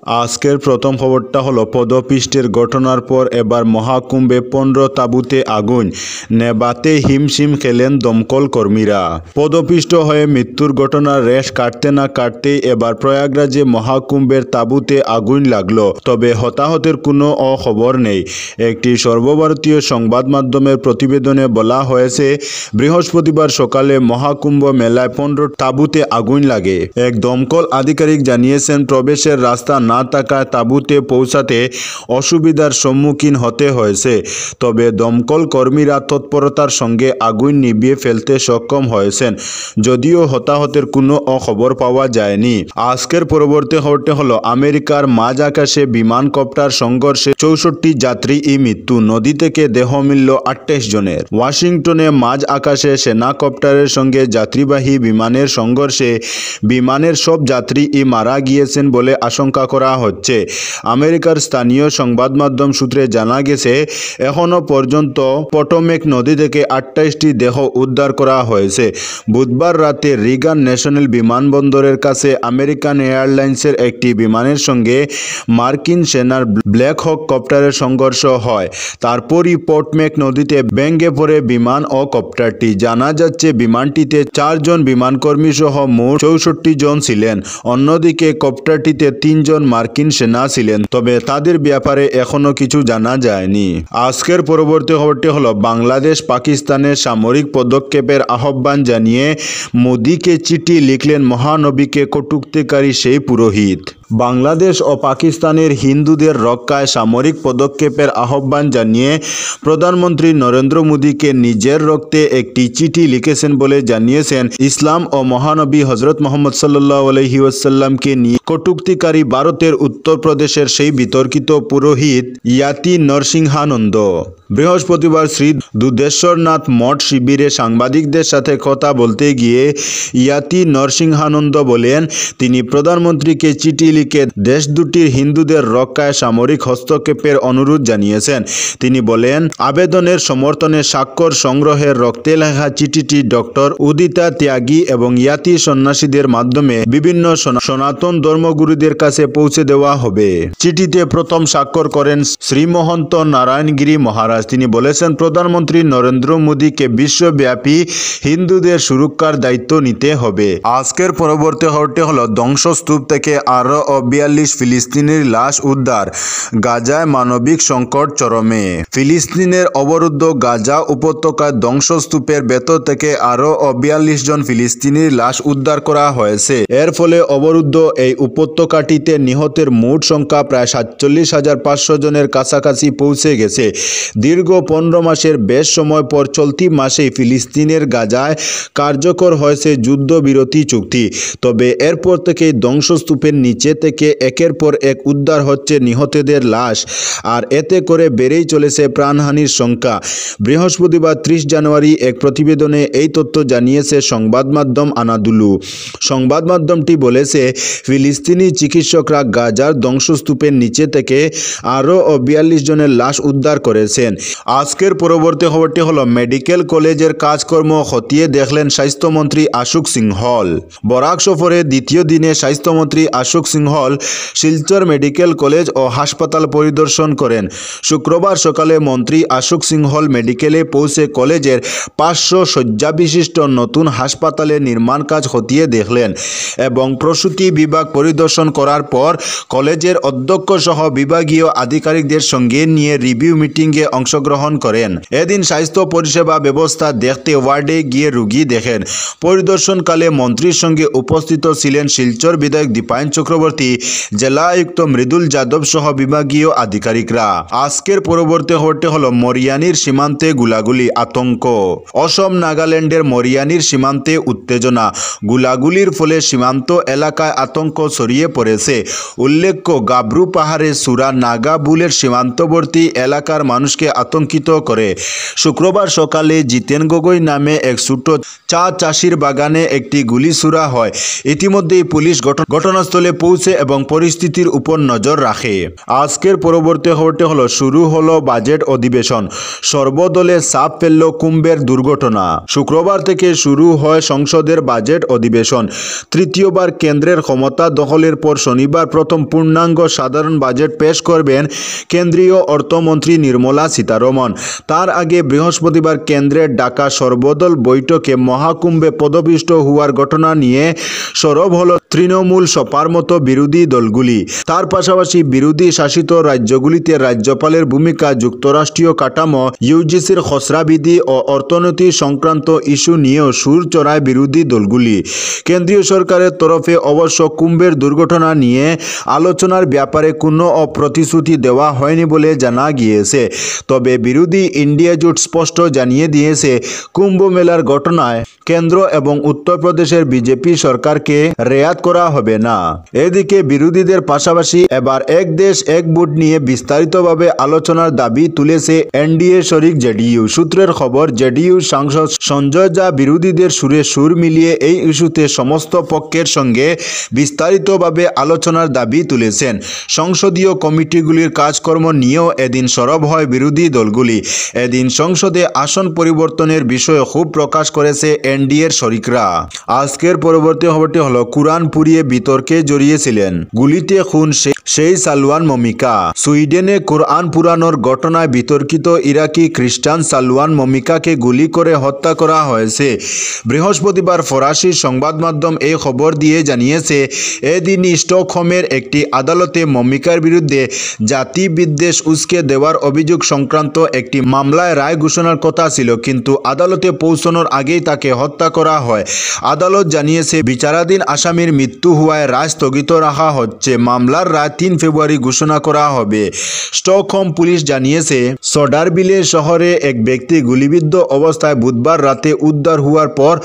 আজকের প্রথম খবরটা হলো পদপিষ্টের ঘটনার পর এবার মহাকুম্ভে 15 তাঁবুতে আগুন নেভাতে হিমশিম খেলেন দমকল কর্মীরা। পদপিষ্ট হয়ে মৃত্যুর ঘটনার রেশ কাটতে না কাটতেই এবার প্রয়াগরাজে মহাকুম্ভের তাঁবুতে আগুন লাগলো। তবে হতাহতের কোনো খবর নেই। একটি সর্বভারতীয় সংবাদ মাধ্যমের প্রতিবেদনে বলা হয়েছে, বৃহস্পতিবার সকালে মহাকুম্ভ মেলায় 15 তাঁবুতে আগুন লাগে। এক দমকল আধিকারিক জানিয়েছেন, প্রবেশের রাস্তা না থাকায় তাঁবুতে পৌঁছাতে অসুবিধার সম্মুখীন হতে হয়েছে। তবে দমকল কর্মীরা তৎপরতার সঙ্গে আগুন নিভিয়ে ফেলতে সক্ষম হয়েছেন, যদিও হতাহতের কোনো খবর পাওয়া যায়নি। আজকের পরবর্তী খবরটি হলো, আমেরিকার মাঝ আকাশে বিমান কপ্টার সংঘর্ষে 64 যাত্রী মৃত্যু, নদী থেকে দেহ মিলল 28 জনের। ওয়াশিংটনে মাঝ আকাশে সেনা কপ্টারের সঙ্গে যাত্রীবাহী বিমানের সংঘর্ষে বিমানের সব যাত্রী মারা গিয়েছেন বলে আশঙ্কা করা হচ্ছে। আমেরিকার স্থানীয় সংবাদ মাধ্যম সূত্রে জানা গেছে, এখনো পর্যন্ত পটোমেক নদী থেকে 28টি দেহ উদ্ধার করা হয়েছে। বুধবার রাতে রিগান ন্যাশনাল বিমানবন্দরের কাছে আমেরিকান এয়ারলাইন্সের একটি বিমানের সঙ্গে মার্কিন সেনার ব্ল্যাক হক কপ্টারের সংঘর্ষ হয়। তারপরই পটোমেক নদীতে ভেঙে পড়ে বিমান ও কপ্টারটি। জানা যাচ্ছে, বিমানটিতে 4 জন বিমানকর্মী সহ মোট 64 জন ছিলেন। অন্যদিকে কপ্টারটিতে 3 জন মার্কিন সেনা ছিলেন, তবে তাদের ব্যাপারে এখনো কিছু জানা যায়নি। আজকের পরবর্তী খবরটি হলো, বাংলাদেশ পাকিস্তানের সামরিক পদক্ষেপের আহ্বান জানিয়ে মোদিকে চিঠি লিখলেন মহানবীকে কটূক্তিকারী সেই পুরোহিত। বাংলাদেশ ও পাকিস্তানের হিন্দুদের রক্ষায় সামরিক পদক্ষেপের আহ্বান জানিয়ে প্রধানমন্ত্রী নরেন্দ্র মোদীকে নিজের রক্তে একটি চিঠি লিখেছেন বলে জানিয়েছেন ইসলাম ও মহানবী হজরত মোহাম্মদ সাল্লাল্লাহু আলাইহি ওয়াসাল্লামকে নিয়ে কটূক্তিকারী ভারতের উত্তরপ্রদেশের সেই বিতর্কিত পুরোহিত ইয়াতি নরসিংহানন্দ। বৃহস্পতিবার শ্রী দুধেশ্বরনাথ মঠ শিবিরে সাংবাদিকদের সাথে কথা বলতে গিয়ে ইয়াতি নরসিংহানন্দ বলেন, তিনি প্রধানমন্ত্রীকে চিঠি লিখে দেশ দুটির হিন্দুদের রক্ষায় সামরিক হস্তক্ষেপের অনুরোধ জানিয়েছেন। তিনি বলেন, আবেদনের সমর্থনে স্বাক্ষর সংগ্রহের রক্তে লেখা চিঠিটি ডক্টর উদিতা ত্যাগী এবং ইয়াতি সন্ন্যাসীদের মাধ্যমে বিভিন্ন সনাতন ধর্মগুরুদের কাছে পৌঁছে দেওয়া হবে। চিঠিতে প্রথম স্বাক্ষর করেন শ্রীমহন্ত নারায়ণগিরি মহারাজ। তিনি বলেছেন, প্রধানমন্ত্রী নরেন্দ্র মোদীকে বিশ্বব্যাপী হিন্দুদের সুরক্ষার দায়িত্ব নিতে হবে। আজকের পরবর্তী খবরটি হলো, ধ্বংসস্তূপ থেকে আরও 42 ফিলিস্তিনির লাশ উদ্ধার, গাজায় মানবিক সংকট চরমে। ফিলিস্তিনের অবরুদ্ধ গাজা উপত্যকার ধ্বংসস্তূপের ভেতর থেকে আরও 42 জন ফিলিস্তিনির লাশ উদ্ধার করা হয়েছে। এর ফলে অবরুদ্ধ এই উপত্যকাটিতে নিহতের মোট সংখ্যা প্রায় 47,500 জনের কাছাকাছি পৌঁছে গেছে। দীর্ঘ 15 মাসের বেশ সময় পর চলতি মাসেই ফিলিস্তিনের গাজায় কার্যকর হয়েছে যুদ্ধবিরতি চুক্তি। তবে এরপর থেকেই ধ্বংসস্তূপের নিচে থেকে একের পর এক উদ্ধার হচ্ছে নিহতদের লাশ, আর এতে করে বেড়েই চলেছে প্রাণহানির সংখ্যা। বৃহস্পতিবার 30 জানুয়ারি এক প্রতিবেদনে এই তথ্য জানিয়েছে সংবাদ মাধ্যম আনাদুলু। সংবাদ মাধ্যমটি বলেছে, ফিলিস্তিনি চিকিৎসকরা গাজার ধ্বংসস্তূপের নিচে থেকে আরও 42 জনের লাশ উদ্ধার করেছেন। আজকের পরবর্তী খবরটি হলো, মেডিকেল কলেজের কাজকর্ম খতিয়ে দেখলেন স্বাস্থ্যমন্ত্রী আশুক সিংহল। বরাক সফরে দ্বিতীয় দিনে স্বাস্থ্যমন্ত্রী আশুক সিংহল শিলচর মেডিকেল কলেজ ও হাসপাতাল পরিদর্শন করেন। শুক্রবার সকালে মন্ত্রী আশুক সিংহল মেডিকেলে পৌঁছে কলেজের 500 শয্যা বিশিষ্ট নতুন হাসপাতালের নির্মাণ কাজ খতিয়ে দেখলেন এবং প্রসূতি বিভাগ পরিদর্শন করার পর কলেজের অধ্যক্ষ সহ বিভাগীয় আধিকারিকদের সঙ্গে নিয়ে রিভিউ মিটিংয়ে অংশগ্রহণ করেন। এদিন স্বাস্থ্য পরিষেবা ব্যবস্থা দেখতে ওয়ার্ডে গিয়ে রোগী দেখেন। পরিদর্শনকালে মন্ত্রীর সঙ্গে উপস্থিত ছিলেন শিলচর বিধায়ক দীপায়ন চক্রবর্তী, জেলা আয়ুক্ত মৃদুল যাদব সহ বিভাগীয় আধিকারিকরা। আজকের পরবর্তী খবরটি হলো, মরিয়ানির সীমান্তে গুলাগুলি, আতঙ্ক। অসম নাগাল্যান্ডের মরিয়ানির সীমান্তে উত্তেজনা, গুলাগুলির ফলে সীমান্ত এলাকায় আতঙ্ক ছড়িয়ে পড়েছে। উল্লেখ্য, গাবরু পাহাড়ে সুরা নাগা বুলের সীমান্তবর্তী এলাকার মানুষকে আতঙ্কিত করে। শুক্রবার সকালে জিতেন গগৈ নামে এক ছোট চা চাষির বাগানে একটি গুলি ছোড়া হয়। ইতিমধ্যেই পুলিশ ঘটনাস্থলে পৌঁছে চলছে এবং পরিস্থিতির উপর নজর রাখে। আজকের পরবর্তী খবরটি হলো শুরু হলো বাজেট অধিবেশন, সর্বদলে চাপ ফেলল কুম্ভের দুর্ঘটনা। শুক্রবার থেকে শুরু হয় সংসদের বাজেট অধিবেশন। তৃতীয়বার কেন্দ্রের ক্ষমতা দখলের পর শনিবার প্রথম পূর্ণাঙ্গ সাধারণ বাজেট পেশ করবেন কেন্দ্রীয় অর্থমন্ত্রী নির্মলা সীতারমণ। তার আগে বৃহস্পতিবার কেন্দ্রের ডাকা সর্বদল বৈঠকে মহাকুম্ভে পদপিষ্ট হওয়ার ঘটনা নিয়ে সরব হল তৃণমূল সপার মতো বিরোধী দলগুলি। তার পাশাপাশি বিরোধী শাসিত রাজ্যগুলিতে রাজ্যপালের ভূমিকা, যুক্তরাষ্ট্রীয় কাঠামো, ইউজিসির খসড়া বিধি ও অর্থনীতি সংক্রান্ত ইস্যু নিয়েও সুর চড়ায় বিরোধী দলগুলি। কেন্দ্রীয় সরকারের তরফে অবশ্য কুম্ভের দুর্ঘটনা নিয়ে আলোচনার ব্যাপারে কোনো প্রতিশ্রুতি দেওয়া হয়নি বলে জানা গিয়েছে। তবে বিরোধী ইন্ডিয়া জোট স্পষ্ট জানিয়ে দিয়েছে, কুম্ভ মেলার ঘটনায় কেন্দ্র এবং উত্তরপ্রদেশের বিজেপি সরকারকে রেয়াত করা হবে না। এদিকে বিরোধীদের পাশাপাশি এবার এক দেশ এক ভোট নিয়ে বিস্তারিতভাবে আলোচনার দাবি তুলেছে এনডিএ শরিক জেডিইউ। সূত্রের খবর, জেডিইউ সাংসদ সঞ্জয় ঝা বিরোধীদের সুরে সুর মিলিয়ে এই ইস্যুতে সমস্ত পক্ষের সঙ্গে বিস্তারিতভাবে আলোচনার দাবি তুলেছেন। সংসদীয় কমিটিগুলির কাজকর্ম নিয়েও এদিন সরব হয় বিরোধী দলগুলি। এদিন সংসদে আসন পরিবর্তনের বিষয়ে ক্ষোভ প্রকাশ করেছে এনডিএর শরিকরা। আজকের পরবর্তী খবরটি হলো কুরআন পুড়িয়ে বিতর্কে জড়িয়েছিলেন, গুলিতে খুন সেই সালওয়ান মমিকা। সুইডেনে কুরআন পুরানোর ঘটনায় বিতর্কিত ইরাকি খ্রিস্টান সালওয়ান মমিকাকে গুলি করে হত্যা করা হয়েছে। বৃহস্পতিবার ফরাসি সংবাদ মাধ্যম এই খবর দিয়ে জানিয়েছে, এদিনই স্টকহোমের একটি আদালতে মমিকার বিরুদ্ধে জাতি বিদ্বেষ উস্কে দেওয়ার অভিযোগ সংক্রান্ত একটি মামলায় রায় ঘোষণার কথা ছিল, কিন্তু আদালতে পৌঁছানোর আগেই তাকে হত্যা করা হয়। আদালত জানিয়েছে, বিচারাধীন আসামির মৃত্যু হওয়ায় রায় স্থগিত রাখা হচ্ছে। মামলার রায় 3 ফেব্রুয়ারি ঘোষণা করা হবে। স্টকহোম পুলিশ জানিয়েছে, সডারবিলে শহরে এক ব্যক্তি গুলিবিদ্ধ অবস্থায় বুধবার রাতে উদ্ধার হওয়ার পর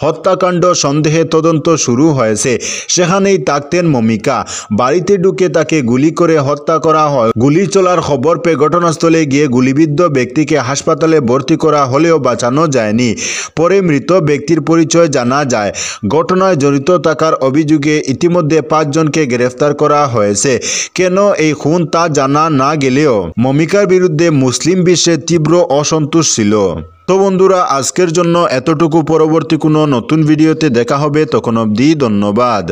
হত্যাকাণ্ড সন্দেহে তদন্ত শুরু হয়েছে। সেখানেই থাকতেন মমিকা। বাড়িতে ঢুকে তাকে গুলি করে হত্যা করা হয়। গুলি চলার খবর পেয়ে ঘটনাস্থলে গিয়ে গুলিবিদ্ধ ব্যক্তিকে হাসপাতালে ভর্তি করা হলেও বাঁচানো যায়নি। পরে মৃত ব্যক্তির পরিচয় জানা যায়। ঘটনায় জড়িত থাকার অভিযোগে ইতিমধ্যে 5 জনকে গ্রেফতার করা হয়েছে। কেন এই খুন তা জানা না গেলেও মমিকার বিরুদ্ধে মুসলিম বিশ্বে তীব্র অসন্তোষ ছিল। তো বন্ধুরা, আজকের জন্য এতটুকু। পরবর্তী কোনো নতুন ভিডিওতে দেখা হবে, তখন অবধি ধন্যবাদ।